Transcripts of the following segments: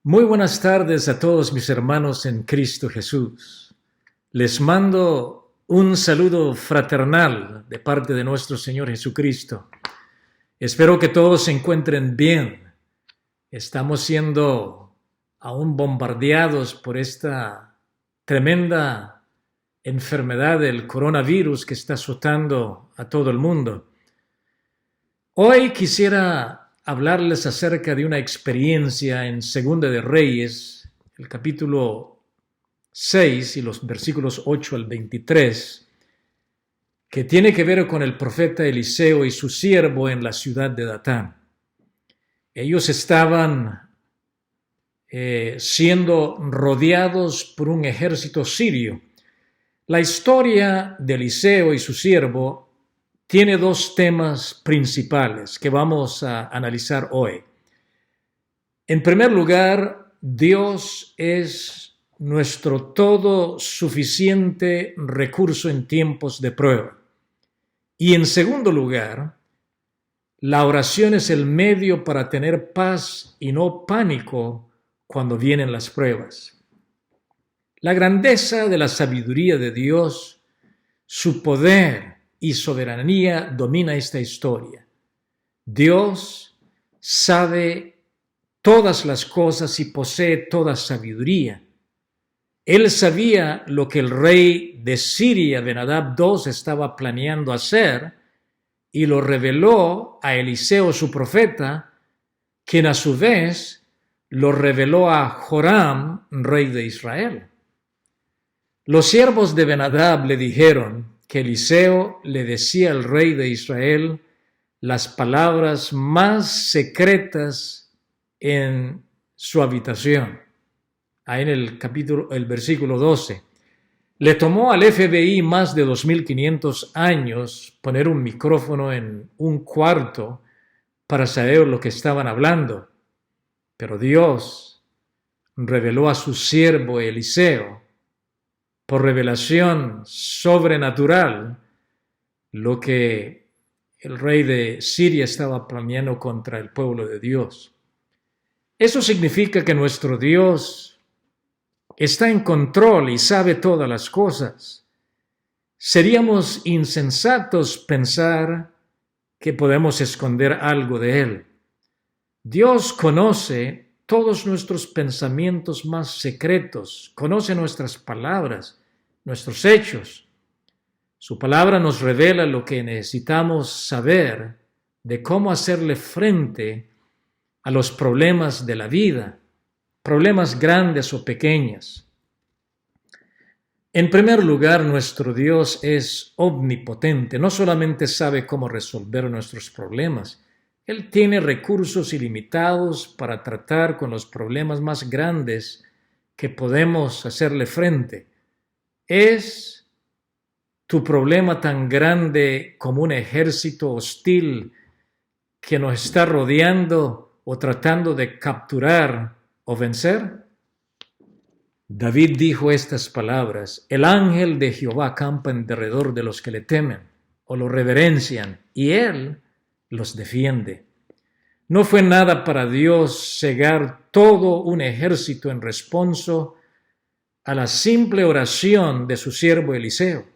Muy buenas tardes a todos mis hermanos en Cristo Jesús. Les mando un saludo fraternal de parte de nuestro Señor Jesucristo. Espero que todos se encuentren bien. Estamos siendo aún bombardeados por esta tremenda enfermedad del coronavirus que está azotando a todo el mundo. Hoy quisiera hablarles acerca de una experiencia en Segunda de Reyes, el capítulo 6 y los versículos 8 al 23, que tiene que ver con el profeta Eliseo y su siervo en la ciudad de Datán. Ellos estaban siendo rodeados por un ejército sirio. La historia de Eliseo y su siervo tiene dos temas principales que vamos a analizar hoy. En primer lugar, Dios es nuestro todo suficiente recurso en tiempos de prueba. Y en segundo lugar, la oración es el medio para tener paz y no pánico cuando vienen las pruebas. La grandeza de la sabiduría de Dios, su poder y soberanía domina esta historia. Dios sabe todas las cosas y posee toda sabiduría. Él sabía lo que el rey de Siria, Ben-Hadad II, estaba planeando hacer y lo reveló a Eliseo, su profeta, quien a su vez lo reveló a Joram, rey de Israel. Los siervos de Ben-Hadad le dijeron que Eliseo le decía al rey de Israel las palabras más secretas en su habitación. Ahí en el versículo 12. Le tomó al FBI más de 2500 años poner un micrófono en un cuarto para saber lo que estaban hablando. Pero Dios reveló a su siervo Eliseo por revelación sobrenatural lo que el rey de Siria estaba planeando contra el pueblo de Dios. Eso significa que nuestro Dios está en control y sabe todas las cosas. Seríamos insensatos pensar que podemos esconder algo de Él. Dios conoce todos nuestros pensamientos más secretos, conoce nuestras palabras, nuestros hechos. Su palabra nos revela lo que necesitamos saber de cómo hacerle frente a los problemas de la vida, problemas grandes o pequeños. En primer lugar, nuestro Dios es omnipotente, no solamente sabe cómo resolver nuestros problemas, Él tiene recursos ilimitados para tratar con los problemas más grandes que podemos hacerle frente. ¿Es tu problema tan grande como un ejército hostil que nos está rodeando o tratando de capturar o vencer? David dijo estas palabras: el ángel de Jehová acampa en derredor de los que le temen o lo reverencian, y Él los defiende. No fue nada para Dios cegar todo un ejército en responso a la simple oración de su siervo Eliseo.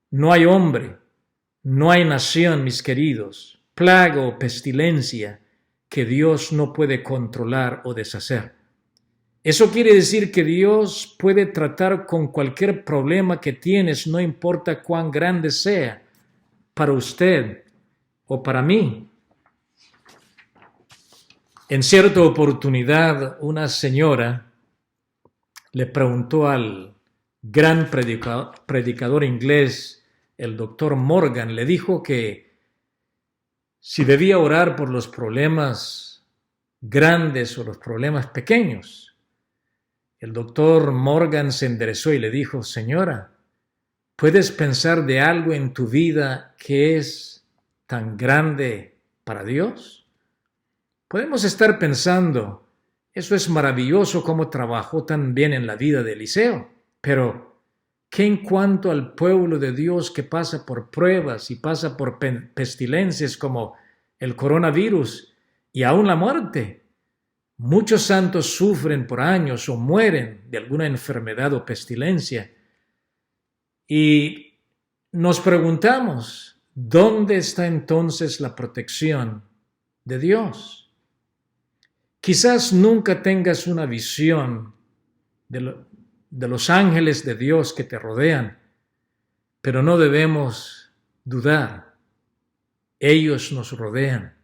No hay hombre, no hay nación, mis queridos, plaga o pestilencia que Dios no puede controlar o deshacer. Eso quiere decir que Dios puede tratar con cualquier problema que tienes, no importa cuán grande sea, para usted o para mí. En cierta oportunidad, una señora le preguntó al gran predicador inglés, el doctor Morgan, le dijo que si debía orar por los problemas grandes o los problemas pequeños. El doctor Morgan se enderezó y le dijo: señora, ¿puedes pensar de algo en tu vida que es tan grande para Dios? Podemos estar pensando, eso es maravilloso cómo trabajó tan bien en la vida de Eliseo, pero ¿qué en cuanto al pueblo de Dios que pasa por pruebas y pasa por pestilencias como el coronavirus y aún la muerte? Muchos santos sufren por años o mueren de alguna enfermedad o pestilencia. Y nos preguntamos, ¿dónde está entonces la protección de Dios? Quizás nunca tengas una visión de los ángeles de Dios que te rodean, pero no debemos dudar. Ellos nos rodean.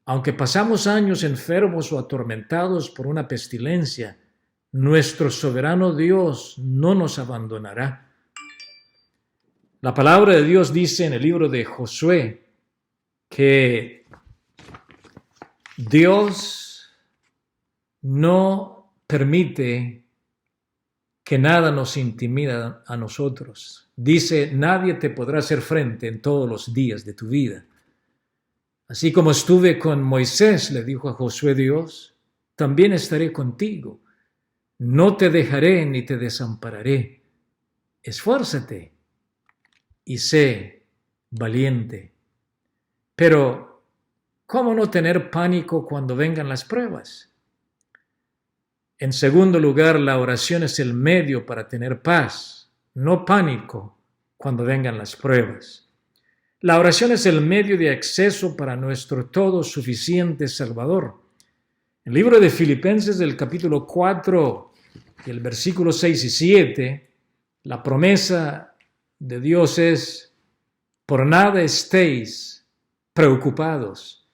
Aunque pasamos años enfermos o atormentados por una pestilencia, nuestro soberano Dios no nos abandonará. La palabra de Dios dice en el libro de Josué que Dios no permite que nada nos intimida a nosotros. Dice, nadie te podrá hacer frente en todos los días de tu vida. Así como estuve con Moisés, le dijo a Josué Dios, también estaré contigo. No te dejaré ni te desampararé. Esfuérzate y sé valiente. Pero, ¿cómo no tener pánico cuando vengan las pruebas? En segundo lugar, la oración es el medio para tener paz, no pánico cuando vengan las pruebas. La oración es el medio de acceso para nuestro todo suficiente Salvador. El libro de Filipenses del capítulo 4 y el versículo 6 y 7, la promesa de Dios es, por nada estéis preocupados,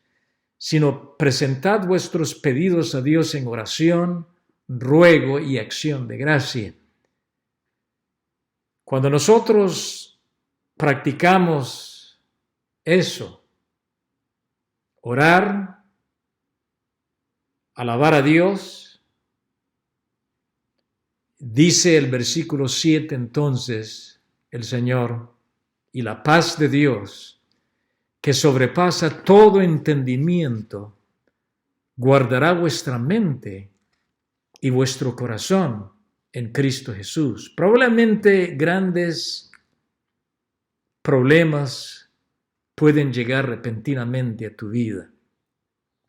sino presentad vuestros pedidos a Dios en oración, ruego y acción de gracia. Cuando nosotros practicamos eso, orar, alabar a Dios, dice el versículo 7 entonces el Señor, y la paz de Dios, que sobrepasa todo entendimiento, guardará vuestra mente y vuestro corazón en Cristo Jesús. Probablemente grandes problemas pueden llegar repentinamente a tu vida.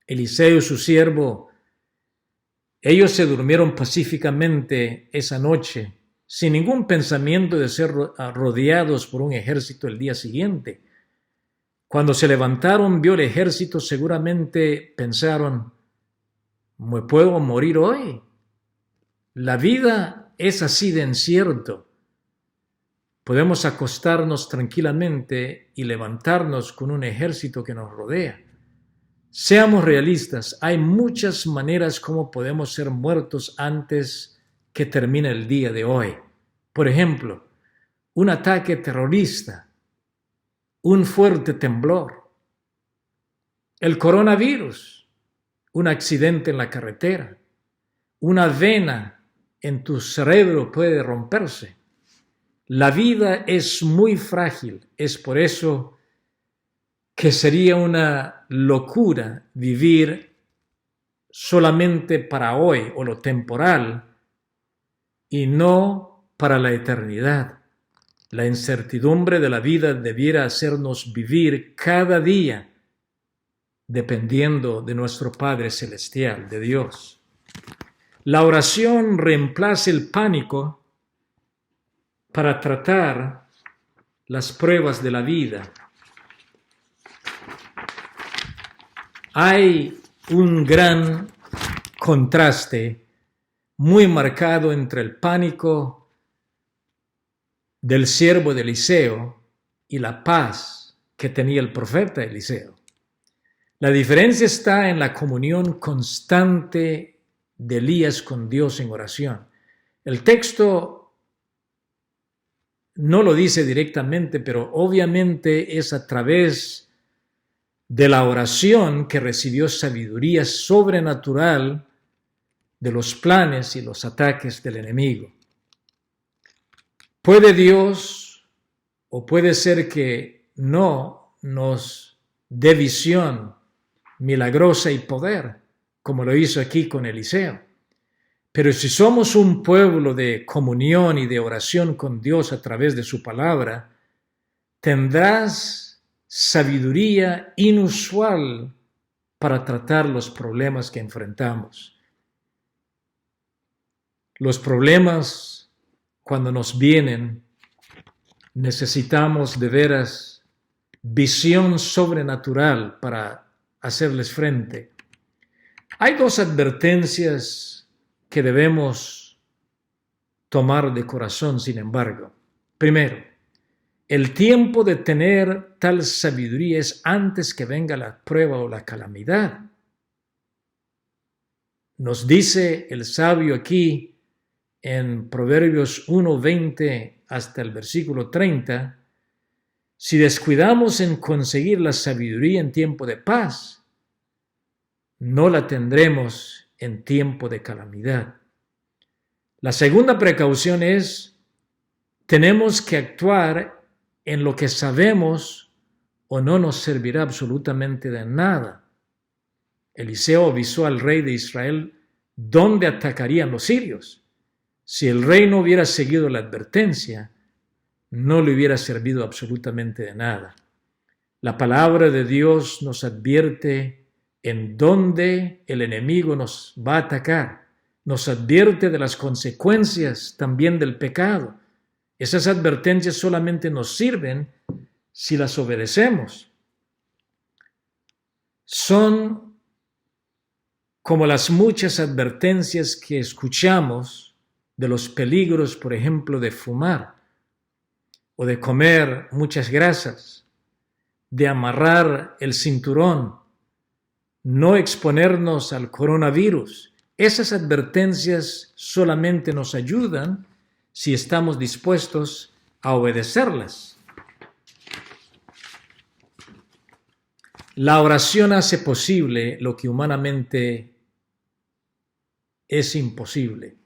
Eliseo y su siervo, ellos se durmieron pacíficamente esa noche, sin ningún pensamiento de ser rodeados por un ejército el día siguiente. Cuando se levantaron, vio el ejército, seguramente pensaron, ¿me puedo morir hoy? La vida es así de incierto. Podemos acostarnos tranquilamente y levantarnos con un ejército que nos rodea. Seamos realistas, hay muchas maneras como podemos ser muertos antes que termine el día de hoy. Por ejemplo, un ataque terrorista, un fuerte temblor, el coronavirus, un accidente en la carretera, una vena en tu cerebro puede romperse. La vida es muy frágil, es por eso que sería una locura vivir solamente para hoy o lo temporal y no para la eternidad. La incertidumbre de la vida debiera hacernos vivir cada día dependiendo de nuestro Padre Celestial, de Dios. La oración reemplaza el pánico para tratar las pruebas de la vida. Hay un gran contraste muy marcado entre el pánico del siervo de Eliseo y la paz que tenía el profeta Eliseo. La diferencia está en la comunión constante de Elías con Dios en oración. El texto no lo dice directamente, pero obviamente es a través de la oración que recibió sabiduría sobrenatural de los planes y los ataques del enemigo. Puede Dios, o puede ser que no nos dé visión milagrosa y poder, como lo hizo aquí con Eliseo. Pero si somos un pueblo de comunión y de oración con Dios a través de su palabra, tendrás sabiduría inusual para tratar los problemas que enfrentamos. Los problemas, cuando nos vienen, necesitamos de veras visión sobrenatural para hacerles frente. Hay dos advertencias que debemos tomar de corazón, sin embargo. Primero, el tiempo de tener tal sabiduría es antes que venga la prueba o la calamidad. Nos dice el sabio aquí en Proverbios 1:20 hasta el versículo 30, si descuidamos en conseguir la sabiduría en tiempo de paz, no la tendremos en tiempo de calamidad. La segunda precaución es, tenemos que actuar en lo que sabemos o no nos servirá absolutamente de nada. Eliseo avisó al rey de Israel dónde atacarían los sirios. Si el rey no hubiera seguido la advertencia, no le hubiera servido absolutamente de nada. La palabra de Dios nos advierte en dónde el enemigo nos va a atacar. Nos advierte de las consecuencias también del pecado. Esas advertencias solamente nos sirven si las obedecemos. Son como las muchas advertencias que escuchamos de los peligros, por ejemplo, de fumar o de comer muchas grasas, de amarrar el cinturón, no exponernos al coronavirus. Esas advertencias solamente nos ayudan si estamos dispuestos a obedecerlas. La oración hace posible lo que humanamente es imposible.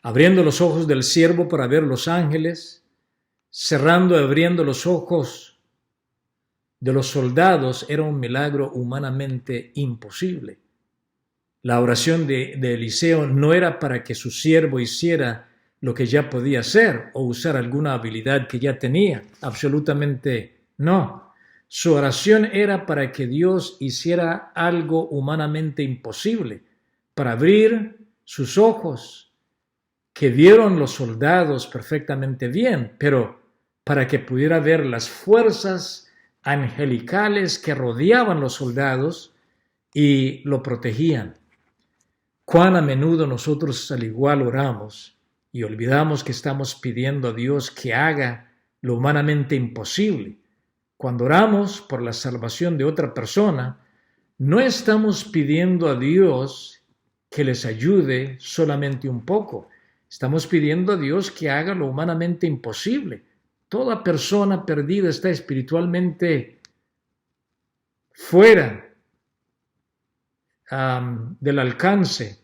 Abriendo los ojos del siervo para ver los ángeles, cerrando y abriendo los ojos de los soldados era un milagro humanamente imposible. La oración de Eliseo no era para que su siervo hiciera lo que ya podía hacer o usar alguna habilidad que ya tenía. Absolutamente no. Su oración era para que Dios hiciera algo humanamente imposible, para abrir sus ojos, que vieron los soldados perfectamente bien, pero para que pudiera ver las fuerzas angelicales que rodeaban los soldados y lo protegían. Cuán a menudo nosotros al igual oramos y olvidamos que estamos pidiendo a Dios que haga lo humanamente imposible. Cuando oramos por la salvación de otra persona, no estamos pidiendo a Dios que les ayude solamente un poco. Estamos pidiendo a Dios que haga lo humanamente imposible. Toda persona perdida está espiritualmente fuera del alcance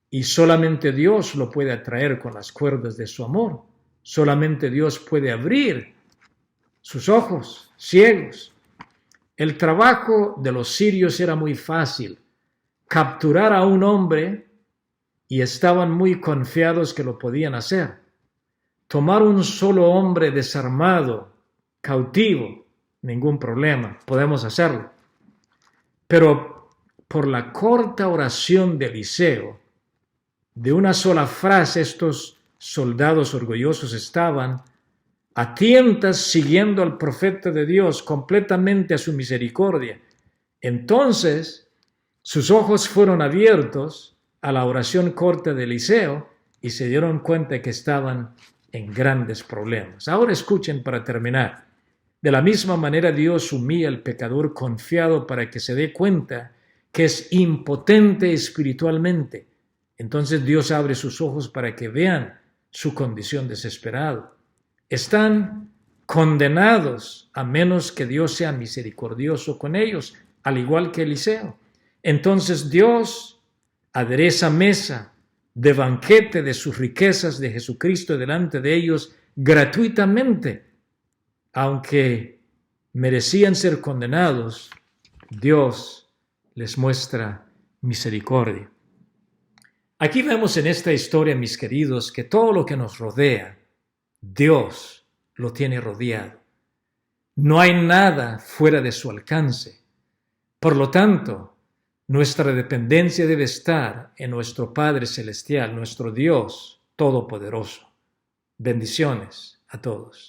y solamente Dios lo puede atraer con las cuerdas de su amor. Solamente Dios puede abrir sus ojos ciegos. El trabajo de los sirios era muy fácil. Capturar a un hombre y estaban muy confiados que lo podían hacer. Tomar un solo hombre desarmado, cautivo, ningún problema, podemos hacerlo. Pero por la corta oración de Eliseo, de una sola frase, estos soldados orgullosos estaban a tientas siguiendo al profeta de Dios completamente a su misericordia. Entonces, sus ojos fueron abiertos a la oración corta de Eliseo y se dieron cuenta que estaban en grandes problemas. Ahora escuchen para terminar. De la misma manera Dios humilla al pecador confiado para que se dé cuenta que es impotente espiritualmente. Entonces Dios abre sus ojos para que vean su condición desesperada. Están condenados a menos que Dios sea misericordioso con ellos, al igual que Eliseo. Entonces Dios adereza mesa de banquete de sus riquezas de Jesucristo delante de ellos gratuitamente. Aunque merecían ser condenados, Dios les muestra misericordia. Aquí vemos en esta historia, mis queridos, que todo lo que nos rodea, Dios lo tiene rodeado. No hay nada fuera de su alcance. Por lo tanto, Nuestra dependencia debe estar en nuestro Padre Celestial, nuestro Dios Todopoderoso. Bendiciones a todos.